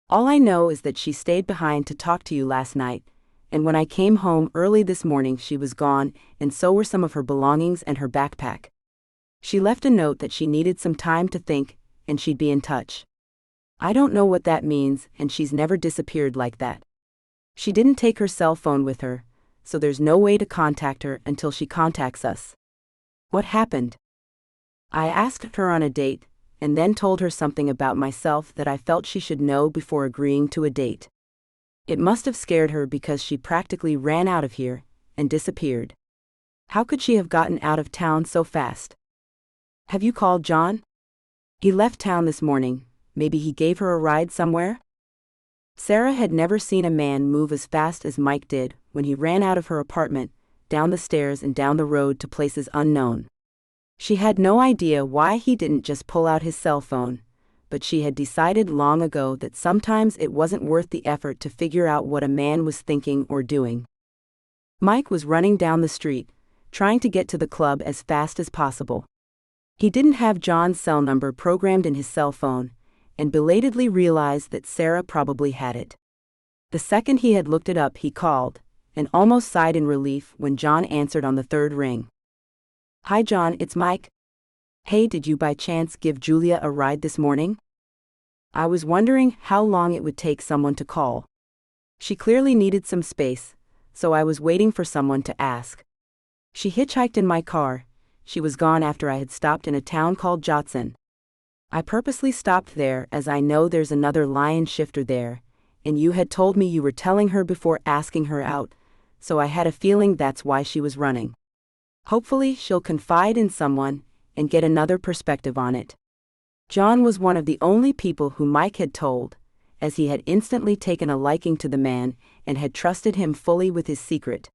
All I know is that she stayed behind to talk to you last night, and when I came home early this morning she was gone, and so were some of her belongings and her backpack. She left a note that she needed some time to think, and she'd be in touch. I don't know what that means, and she's never disappeared like that. She didn't take her cell phone with her, so there's no way to contact her until she contacts us. What happened? I asked her on a date, and then told her something about myself that I felt she should know before agreeing to a date. It must have scared her because she practically ran out of here and disappeared. How could she have gotten out of town so fast? Have you called John? He left town this morning. Maybe he gave her a ride somewhere? Sarah had never seen a man move as fast as Mike did when he ran out of her apartment, down the stairs and down the road to places unknown. She had no idea why he didn't just pull out his cell phone, but she had decided long ago that sometimes it wasn't worth the effort to figure out what a man was thinking or doing. Mike was running down the street, trying to get to the club as fast as possible. He didn't have John's cell number programmed in his cell phone, and belatedly realized that Sarah probably had it. The second he had looked it up, he called, and almost sighed in relief when John answered on the third ring. "Hi John, it's Mike. Hey, did you by chance give Julia a ride this morning? I was wondering how long it would take someone to call. She clearly needed some space, so I was waiting for someone to ask. She hitchhiked in my car. She was gone after I had stopped in a town called Jotson. I purposely stopped there as I know there's another lion shifter there, and you had told me you were telling her before asking her out, so I had a feeling that's why she was running. Hopefully she'll confide in someone and get another perspective on it." John was one of the only people who Mike had told, as he had instantly taken a liking to the man and had trusted him fully with his secret.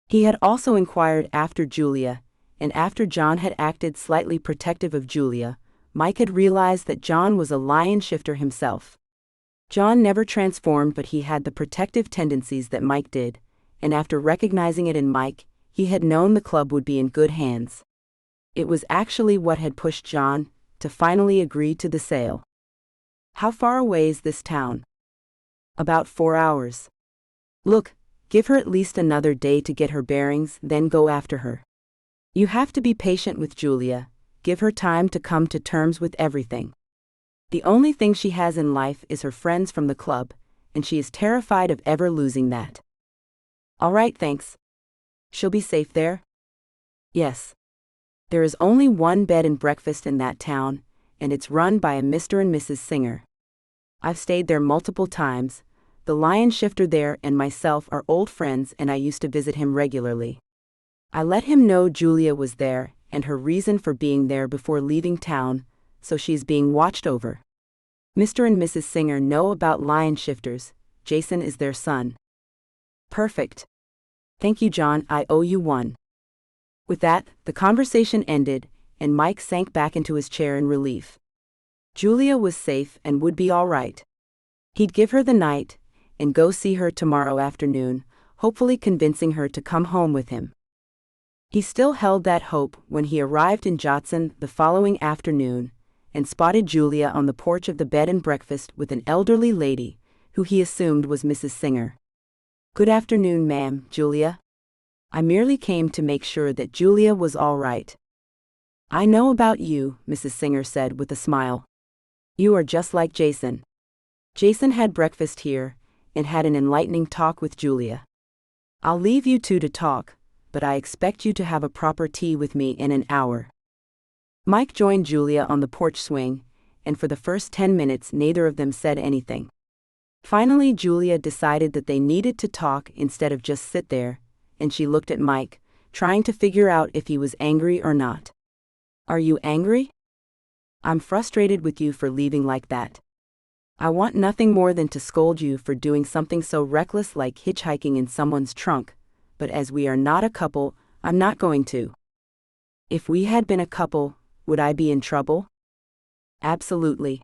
He had also inquired after Julia, and after John had acted slightly protective of Julia, Mike had realized that John was a lion shifter himself. John never transformed, but he had the protective tendencies that Mike did, and after recognizing it in Mike, he had known the club would be in good hands. It was actually what had pushed John to finally agree to the sale. "How far away is this town?" "About 4 hours. Look, give her at least another day to get her bearings, then go after her. You have to be patient with Julia, give her time to come to terms with everything. The only thing she has in life is her friends from the club, and she is terrified of ever losing that." "All right, thanks. She'll be safe there?" "Yes. There is only one bed and breakfast in that town, and it's run by a Mr. and Mrs. Singer. I've stayed there multiple times. The lion shifter there and myself are old friends, and I used to visit him regularly. I let him know Julia was there and her reason for being there before leaving town, so she's being watched over. Mr. and Mrs. Singer know about lion shifters. Jason is their son." "Perfect. Thank you, John, I owe you one." With that, the conversation ended, and Mike sank back into his chair in relief. Julia was safe and would be all right. He'd give her the night, and go see her tomorrow afternoon, hopefully convincing her to come home with him. He still held that hope when he arrived in Jotson the following afternoon, and spotted Julia on the porch of the bed and breakfast with an elderly lady, who he assumed was Mrs. Singer. "Good afternoon, ma'am, Julia. I merely came to make sure that Julia was all right." "I know about you," Mrs. Singer said with a smile. "You are just like Jason." Jason had breakfast here, and had an enlightening talk with Julia. "I'll leave you two to talk, but I expect you to have a proper tea with me in an hour." Mike joined Julia on the porch swing, and for the first 10 minutes neither of them said anything. Finally Julia decided that they needed to talk instead of just sit there, and she looked at Mike, trying to figure out if he was angry or not. "Are you angry?" "I'm frustrated with you for leaving like that. I want nothing more than to scold you for doing something so reckless like hitchhiking in someone's trunk, but as we are not a couple, I'm not going to." "If we had been a couple, would I be in trouble?" "Absolutely.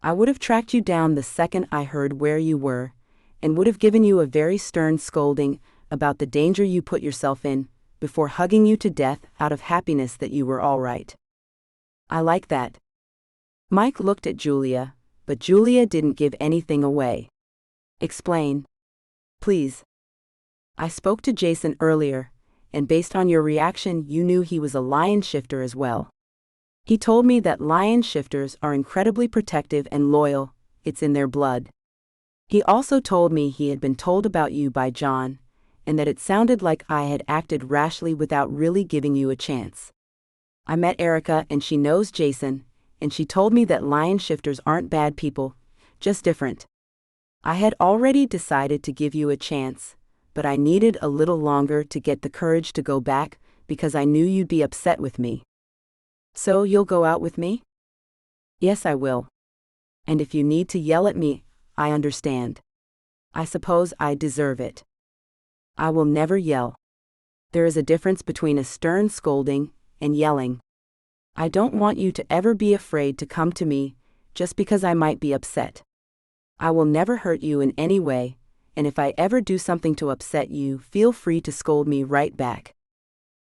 I would have tracked you down the second I heard where you were, and would have given you a very stern scolding about the danger you put yourself in, before hugging you to death out of happiness that you were all right." "I like that." Mike looked at Julia, but Julia didn't give anything away. "Explain. Please." "I spoke to Jason earlier, and based on your reaction you knew he was a lion shifter as well. He told me that lion shifters are incredibly protective and loyal, it's in their blood. He also told me he had been told about you by John, and that it sounded like I had acted rashly without really giving you a chance. I met Erica and she knows Jason, and she told me that lion shifters aren't bad people, just different. I had already decided to give you a chance, but I needed a little longer to get the courage to go back because I knew you'd be upset with me." "So you'll go out with me?" "Yes, I will. And if you need to yell at me, I understand. I suppose I deserve it. I will never yell. There is a difference between a stern scolding and yelling. I don't want you to ever be afraid to come to me, just because I might be upset. I will never hurt you in any way, and if I ever do something to upset you, feel free to scold me right back.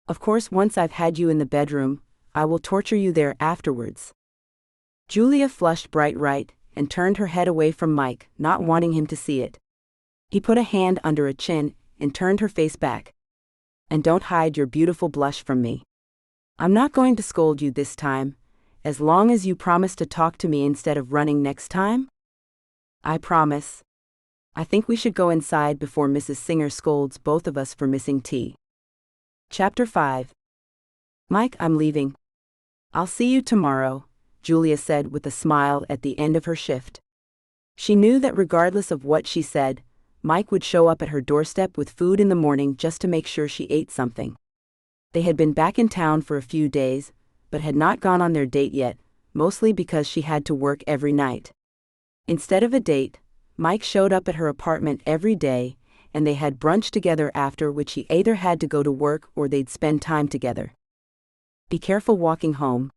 Of course, once I've had you in the bedroom, I will torture you there afterwards." Julia flushed bright red and turned her head away from Mike, not wanting him to see it. He put a hand under her chin and turned her face back. "And don't hide your beautiful blush from me. I'm not going to scold you this time, as long as you promise to talk to me instead of running next time." "I promise. I think we should go inside before Mrs. Singer scolds both of us for missing tea." Chapter 5. "Mike, I'm leaving. I'll see you tomorrow," Julia said with a smile at the end of her shift. She knew that regardless of what she said, Mike would show up at her doorstep with food in the morning just to make sure she ate something. They had been back in town for a few days, but had not gone on their date yet, mostly because she had to work every night. Instead of a date, Mike showed up at her apartment every day, and they had brunch together, after which he either had to go to work or they'd spend time together. "Be careful walking home.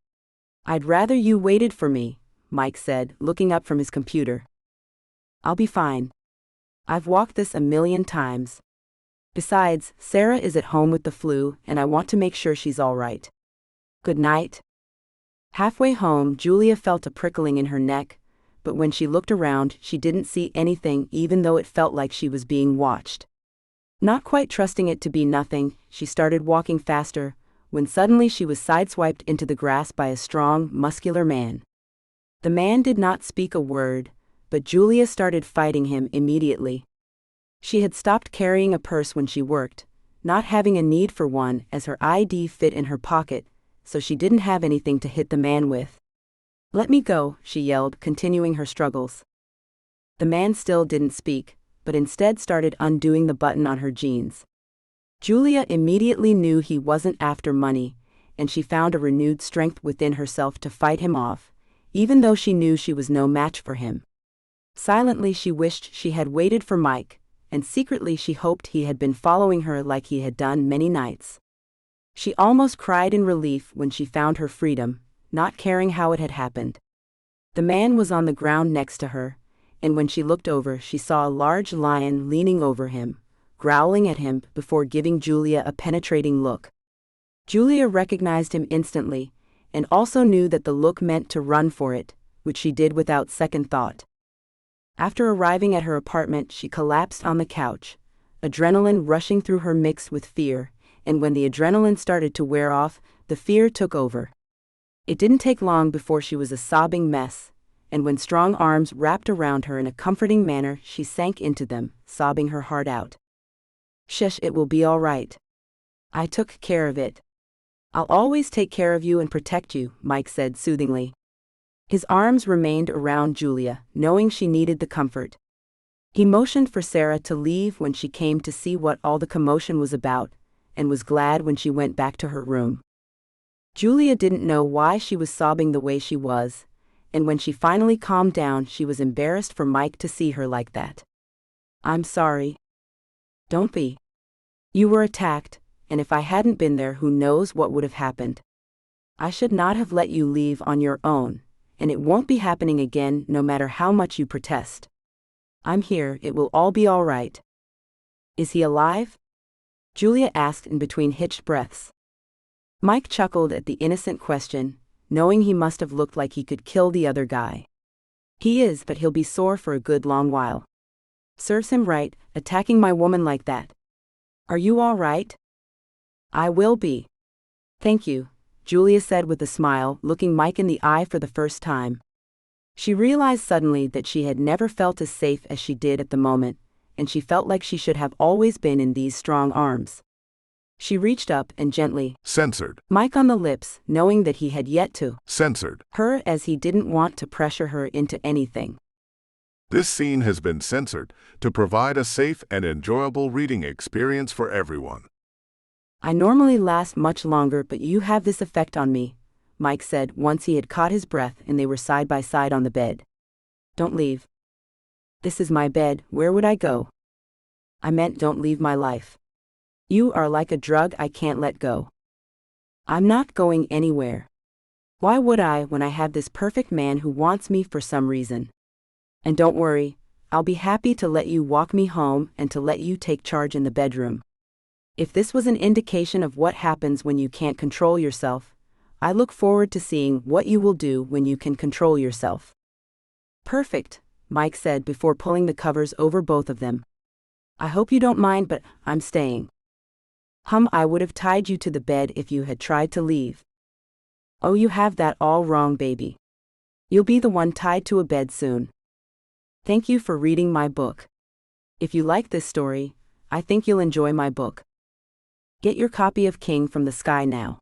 I'd rather you waited for me," Mike said, looking up from his computer. "I'll be fine. I've walked this a million times. Besides, Sarah is at home with the flu, and I want to make sure she's all right. Good night." Halfway home, Julia felt a prickling in her neck, but when she looked around, she didn't see anything, even though it felt like she was being watched. Not quite trusting it to be nothing, she started walking faster, when suddenly she was sideswiped into the grass by a strong, muscular man. The man did not speak a word, but Julia started fighting him immediately. She had stopped carrying a purse when she worked, not having a need for one as her ID fit in her pocket, so she didn't have anything to hit the man with. "Let me go," she yelled, continuing her struggles. The man still didn't speak, but instead started undoing the button on her jeans. Julia immediately knew he wasn't after money, and she found a renewed strength within herself to fight him off, even though she knew she was no match for him. Silently she wished she had waited for Mike, and secretly she hoped he had been following her like he had done many nights. She almost cried in relief when she found her freedom, not caring how it had happened. The man was on the ground next to her, and when she looked over, she saw a large lion leaning over him, growling at him before giving Julia a penetrating look. Julia recognized him instantly, and also knew that the look meant to run for it, which she did without second thought. After arriving at her apartment, she collapsed on the couch, adrenaline rushing through her mixed with fear, and when the adrenaline started to wear off, the fear took over. It didn't take long before she was a sobbing mess, and when strong arms wrapped around her in a comforting manner, she sank into them, sobbing her heart out. "Shush, it will be all right. I took care of it. I'll always take care of you and protect you," Mike said soothingly. His arms remained around Julia, knowing she needed the comfort. He motioned for Sarah to leave when she came to see what all the commotion was about, and was glad when she went back to her room. Julia didn't know why she was sobbing the way she was, and when she finally calmed down, she was embarrassed for Mike to see her like that. "I'm sorry." "Don't be. You were attacked, and if I hadn't been there, who knows what would have happened. I should not have let you leave on your own, and it won't be happening again no matter how much you protest. I'm here, it will all be all right." "Is he alive?" Julia asked in between hitched breaths. Mike chuckled at the innocent question, knowing he must have looked like he could kill the other guy. "He is, but he'll be sore for a good long while. Serves him right, attacking my woman like that. Are you all right?" "I will be. Thank you," Julia said with a smile, looking Mike in the eye for the first time. She realized suddenly that she had never felt as safe as she did at the moment, and she felt like she should have always been in these strong arms. She reached up and gently censored Mike on the lips, knowing that he had yet to censored her, as he didn't want to pressure her into anything. This scene has been censored to provide a safe and enjoyable reading experience for everyone. "I normally last much longer, but you have this effect on me," Mike said once he had caught his breath and they were side by side on the bed. "Don't leave." "This is my bed, where would I go?" "I meant don't leave my life. You are like a drug I can't let go." "I'm not going anywhere." Why would I when I have this perfect man who wants me for some reason? And don't worry, I'll be happy to let you walk me home and to let you take charge in the bedroom. If this was an indication of what happens when you can't control yourself, I look forward to seeing what you will do when you can control yourself. Perfect, Mike said before pulling the covers over both of them. I hope you don't mind, but I'm staying. I would have tied you to the bed if you had tried to leave. Oh, you have that all wrong, baby. You'll be the one tied to a bed soon. Thank you for reading my book. If you like this story, I think you'll enjoy my book. Get your copy of King from the Sky now.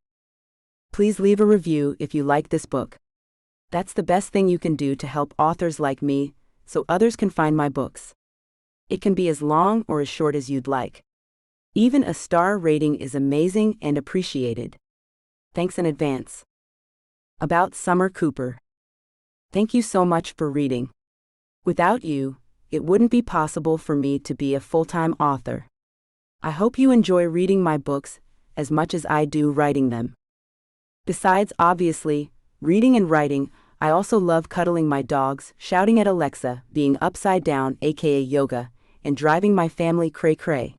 Please leave a review if you like this book. That's the best thing you can do to help authors like me, so others can find my books. It can be as long or as short as you'd like. Even a star rating is amazing and appreciated. Thanks in advance. About Summer Cooper. Thank you so much for reading. Without you, it wouldn't be possible for me to be a full-time author. I hope you enjoy reading my books as much as I do writing them. Besides, obviously, reading and writing, I also love cuddling my dogs, shouting at Alexa, being upside down, aka yoga, and driving my family cray-cray.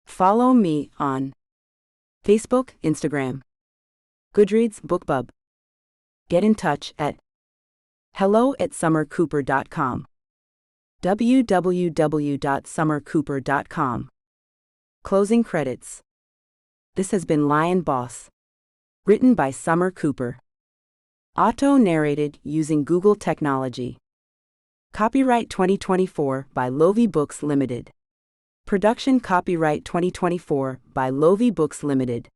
Follow me on Facebook, Instagram, Goodreads, BookBub. Get in touch at hello@summercooper.com. www.summercooper.com. Closing credits. This has been Lion Boss. Written by Summer Cooper. Auto-narrated using Google technology. Copyright 2024 by Lovie Books Limited. Production copyright 2024 by Lovie Books Limited.